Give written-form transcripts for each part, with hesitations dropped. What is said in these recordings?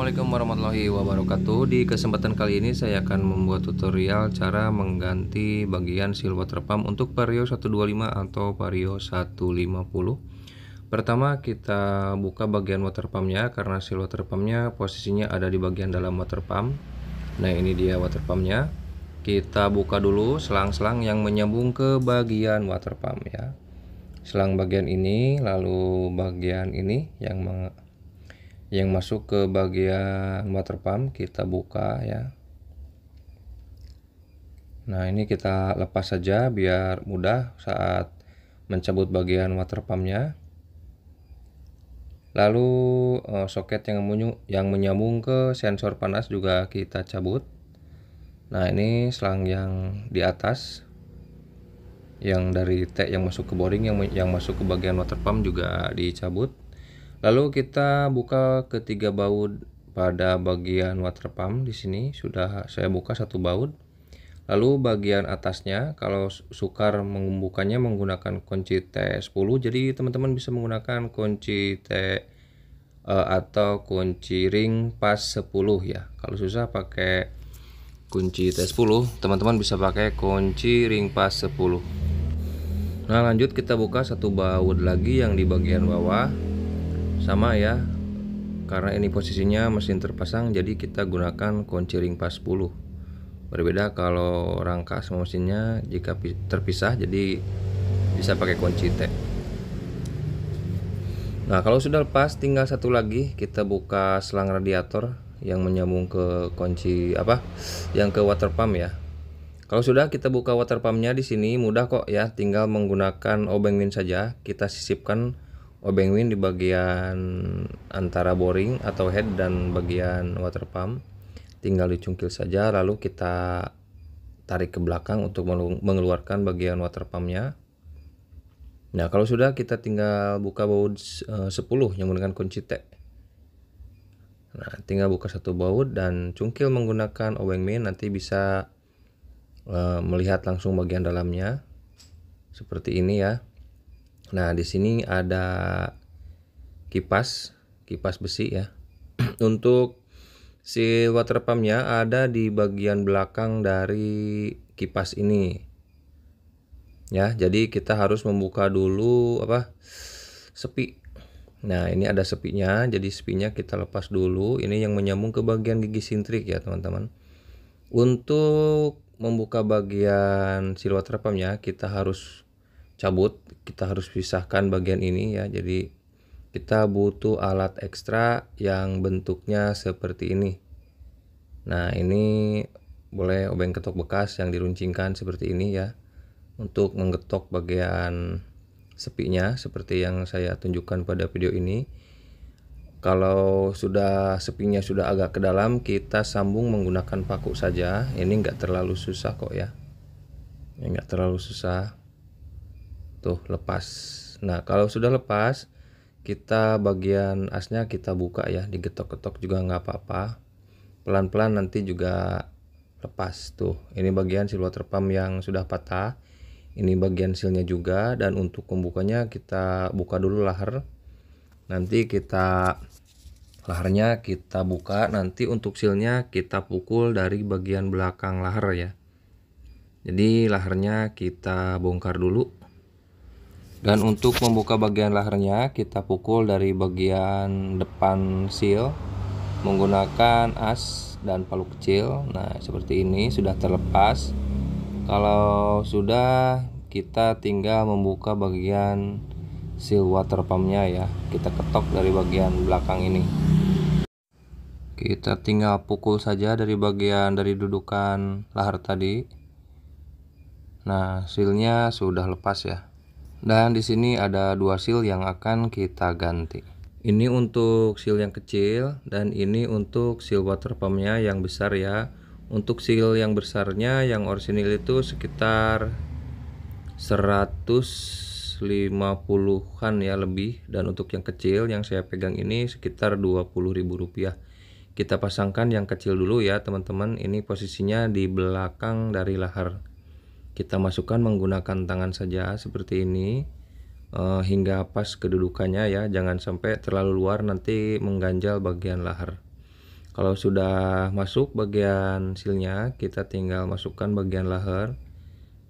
Assalamualaikum warahmatullahi wabarakatuh. Di kesempatan kali ini saya akan membuat tutorial cara mengganti bagian seal water pump untuk Vario 125 atau Vario 150. Pertama kita buka bagian water pumpnya, karena seal water pumpnya posisinya ada di bagian dalam water pump. Nah, ini dia water pumpnya. Kita buka dulu selang-selang yang menyambung ke bagian water pump ya. Selang bagian ini, lalu bagian ini yang masuk ke bagian water pump kita buka ya. Nah, ini kita lepas saja biar mudah saat mencabut bagian water pumpnya. Lalu soket yang menyambung ke sensor panas juga kita cabut. Nah, ini selang yang di atas yang dari T yang masuk ke boring, yang masuk ke bagian water pump juga dicabut. Lalu kita buka ketiga baut pada bagian water pump. Di sini sudah saya buka satu baut. Lalu bagian atasnya, kalau sukar membukanya menggunakan kunci T10, jadi teman-teman bisa menggunakan kunci T atau kunci ring pas 10 ya. Kalau susah pakai kunci T10, teman-teman bisa pakai kunci ring pas 10. Nah, lanjut kita buka satu baut lagi yang di bagian bawah. Sama ya, karena ini posisinya mesin terpasang, jadi kita gunakan kunci ring pas 10. Berbeda kalau rangka sama mesinnya, jika terpisah jadi bisa pakai kunci T. Nah, kalau sudah lepas, tinggal satu lagi kita buka selang radiator yang menyambung ke kunci yang ke water pump ya. Kalau sudah kita buka water pumpnya, di sini mudah kok ya, tinggal menggunakan obeng win saja. Kita sisipkan obeng win di bagian antara boring atau head dan bagian water pump, tinggal dicungkil saja, lalu kita tarik ke belakang untuk mengeluarkan bagian water pumpnya. Nah, kalau sudah, kita tinggal buka baut 10 yang menggunakan kunci T. Nah, tinggal buka satu baut dan cungkil menggunakan obeng win, nanti bisa melihat langsung bagian dalamnya seperti ini ya. Nah, di sini ada kipas besi ya. Untuk si water pumpnya ada di bagian belakang dari kipas ini ya. Jadi kita harus membuka dulu sepi. Nah, ini ada sepinya, jadi sepinya kita lepas dulu. Ini yang menyambung ke bagian gigi sintrik ya teman-teman. Untuk membuka bagian seal water pumpnya kita harus cabut, kita harus pisahkan bagian ini ya. Jadi kita butuh alat ekstra yang bentuknya seperti ini. Nah, ini boleh obeng ketok bekas yang diruncingkan seperti ini ya, untuk menggetok bagian sepinya seperti yang saya tunjukkan pada video ini. Kalau sudah sepinya sudah agak ke dalam, kita sambung menggunakan paku saja. Ini enggak terlalu susah kok ya, enggak terlalu susah. Tuh, lepas. Nah, kalau sudah lepas, kita bagian asnya kita buka ya, digetok-getok juga nggak apa-apa, pelan-pelan nanti juga lepas. Tuh, ini bagian seal water pump yang sudah patah, ini bagian sealnya juga. Dan untuk membukanya kita buka dulu laher, nanti laharnya kita buka, nanti untuk sealnya kita pukul dari bagian belakang laher ya. Jadi laharnya kita bongkar dulu. Dan untuk membuka bagian laharnya kita pukul dari bagian depan seal menggunakan as dan palu kecil. Nah, seperti ini sudah terlepas. Kalau sudah, kita tinggal membuka bagian seal water pumpnya ya. Kita ketok dari bagian belakang ini. Kita tinggal pukul saja dari dudukan lahar tadi. Nah, sealnya sudah lepas ya. Dan di sini ada dua seal yang akan kita ganti. Ini untuk seal yang kecil dan ini untuk seal water pumpnya yang besar ya. Untuk seal yang besarnya yang orisinil itu sekitar 150-an ya lebih, dan untuk yang kecil yang saya pegang ini sekitar Rp20.000. Kita pasangkan yang kecil dulu ya teman-teman. Ini posisinya di belakang dari lahar. Kita masukkan menggunakan tangan saja seperti ini hingga pas kedudukannya ya, jangan sampai terlalu luar nanti mengganjal bagian lahar. Kalau sudah masuk bagian sealnya, kita tinggal masukkan bagian leher,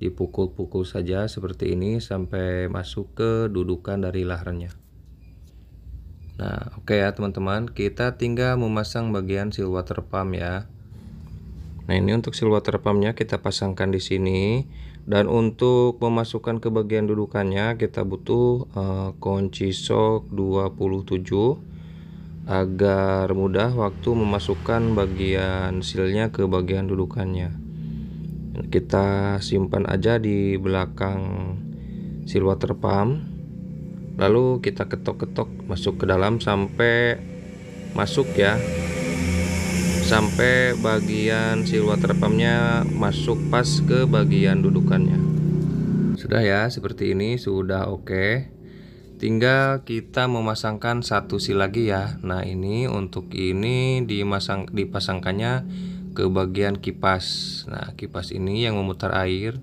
dipukul-pukul saja seperti ini sampai masuk ke dudukan dari lehernya. Nah, oke ya teman-teman, kita tinggal memasang bagian seal water pump ya. Nah, ini untuk seal water pumpnya kita pasangkan di sini, dan untuk memasukkan ke bagian dudukannya kita butuh kunci shock 27 agar mudah waktu memasukkan bagian sealnya ke bagian dudukannya. Kita simpan aja di belakang seal water pump, lalu kita ketok-ketok masuk ke dalam sampai masuk ya, sampai bagian seal water pumpnya masuk pas ke bagian dudukannya. Sudah ya, seperti ini sudah oke. Tinggal kita memasangkan satu seal lagi ya. Nah, ini untuk ini dipasangkannya ke bagian kipas. Nah, kipas ini yang memutar air.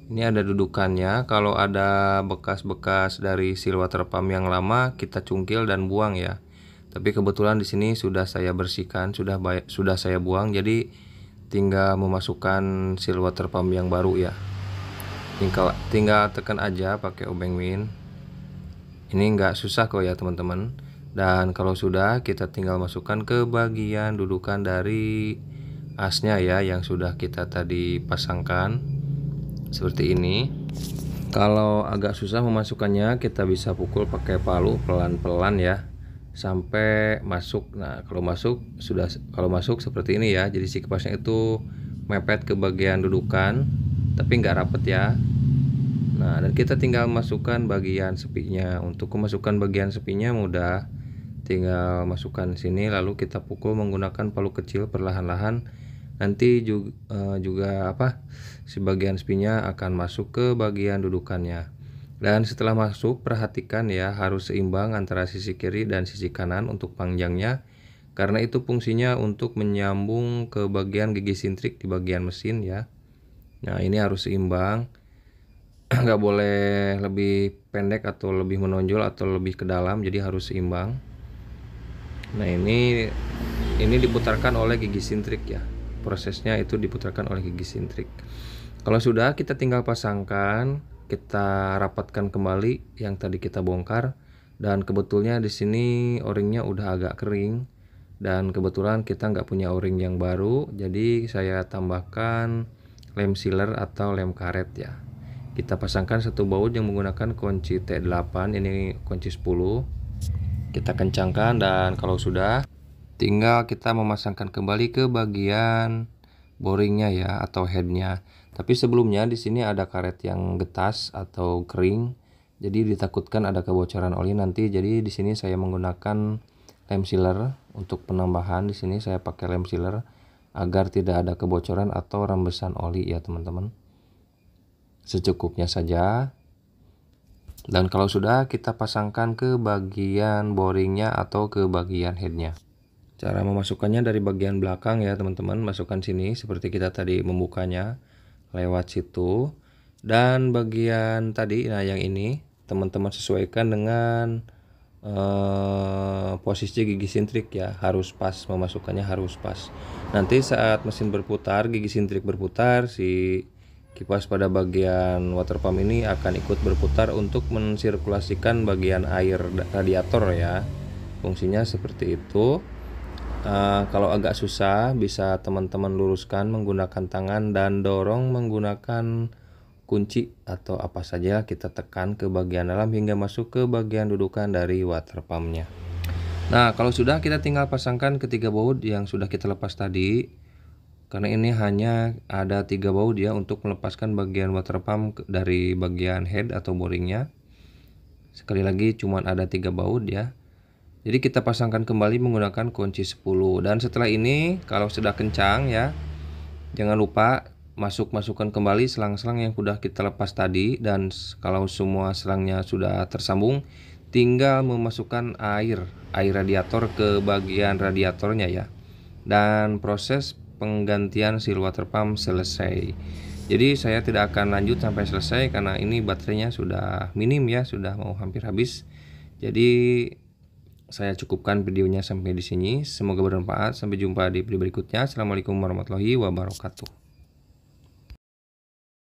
Ini ada dudukannya. Kalau ada bekas-bekas dari seal water pump yang lama, kita cungkil dan buang ya. Tapi kebetulan di sini sudah saya bersihkan, sudah saya buang. Jadi tinggal memasukkan seal water pump yang baru ya. Tinggal tekan aja pakai obeng min. Ini nggak susah kok ya teman-teman. Dan kalau sudah, kita tinggal masukkan ke bagian dudukan dari asnya ya, yang sudah kita tadi pasangkan seperti ini. Kalau agak susah memasukkannya, kita bisa pukul pakai palu pelan-pelan ya sampai masuk. Nah, kalau masuk seperti ini ya, jadi si kipasnya itu mepet ke bagian dudukan tapi nggak rapet ya. Nah, dan kita tinggal masukkan bagian sepinya. Untuk memasukkan bagian sepinya mudah, tinggal masukkan sini lalu kita pukul menggunakan palu kecil perlahan-lahan. Nanti juga si bagian sepinya akan masuk ke bagian dudukannya. Dan setelah masuk, perhatikan ya, harus seimbang antara sisi kiri dan sisi kanan untuk panjangnya, karena itu fungsinya untuk menyambung ke bagian gigi sintrik di bagian mesin ya. Nah, ini harus seimbang. Nggak boleh lebih pendek atau lebih menonjol atau lebih ke dalam, jadi harus seimbang. Nah, ini diputarkan oleh gigi sintrik ya, prosesnya itu diputarkan oleh gigi sintrik. Kalau sudah, kita tinggal pasangkan, kita rapatkan kembali yang tadi kita bongkar. Dan kebetulannya di sini o-ringnya udah agak kering, dan kebetulan kita nggak punya o-ring yang baru, jadi saya tambahkan lem sealer atau lem karet ya. Kita pasangkan satu baut yang menggunakan kunci T8, ini kunci 10. Kita kencangkan, dan kalau sudah, tinggal kita memasangkan kembali ke bagian boringnya ya, atau headnya. Tapi sebelumnya di sini ada karet yang getas atau kering, jadi ditakutkan ada kebocoran oli nanti. Jadi di sini saya menggunakan lem sealer untuk penambahan. Di sini saya pakai lem sealer agar tidak ada kebocoran atau rembesan oli ya teman-teman. Secukupnya saja. Dan kalau sudah, kita pasangkan ke bagian boringnya atau ke bagian headnya. Cara memasukkannya dari bagian belakang ya teman-teman. Masukkan sini seperti kita tadi membukanya, lewat situ. Dan bagian tadi, nah yang ini teman-teman sesuaikan dengan posisi gigi sintrik ya, harus pas, memasukkannya harus pas. Nanti saat mesin berputar, gigi sintrik berputar, si kipas pada bagian water pump ini akan ikut berputar untuk mensirkulasikan bagian air radiator ya. Fungsinya seperti itu. Kalau agak susah, bisa teman-teman luruskan menggunakan tangan dan dorong menggunakan kunci atau apa saja, kita tekan ke bagian dalam hingga masuk ke bagian dudukan dari water pumpnya. Nah, kalau sudah, kita tinggal pasangkan ketiga baut yang sudah kita lepas tadi. Karena ini hanya ada 3 baut ya untuk melepaskan bagian water pump dari bagian head atau boringnya. Sekali lagi cuman ada 3 baut ya. Jadi kita pasangkan kembali menggunakan kunci 10. Dan setelah ini kalau sudah kencang ya, jangan lupa masukkan kembali selang-selang yang sudah kita lepas tadi. Dan kalau semua selangnya sudah tersambung, tinggal memasukkan air radiator ke bagian radiatornya ya. Dan proses penggantian seal water pump selesai. Jadi saya tidak akan lanjut sampai selesai karena ini baterainya sudah minim ya, sudah mau hampir habis. Jadi saya cukupkan videonya sampai di sini. Semoga bermanfaat. Sampai jumpa di video berikutnya. Assalamualaikum warahmatullahi wabarakatuh.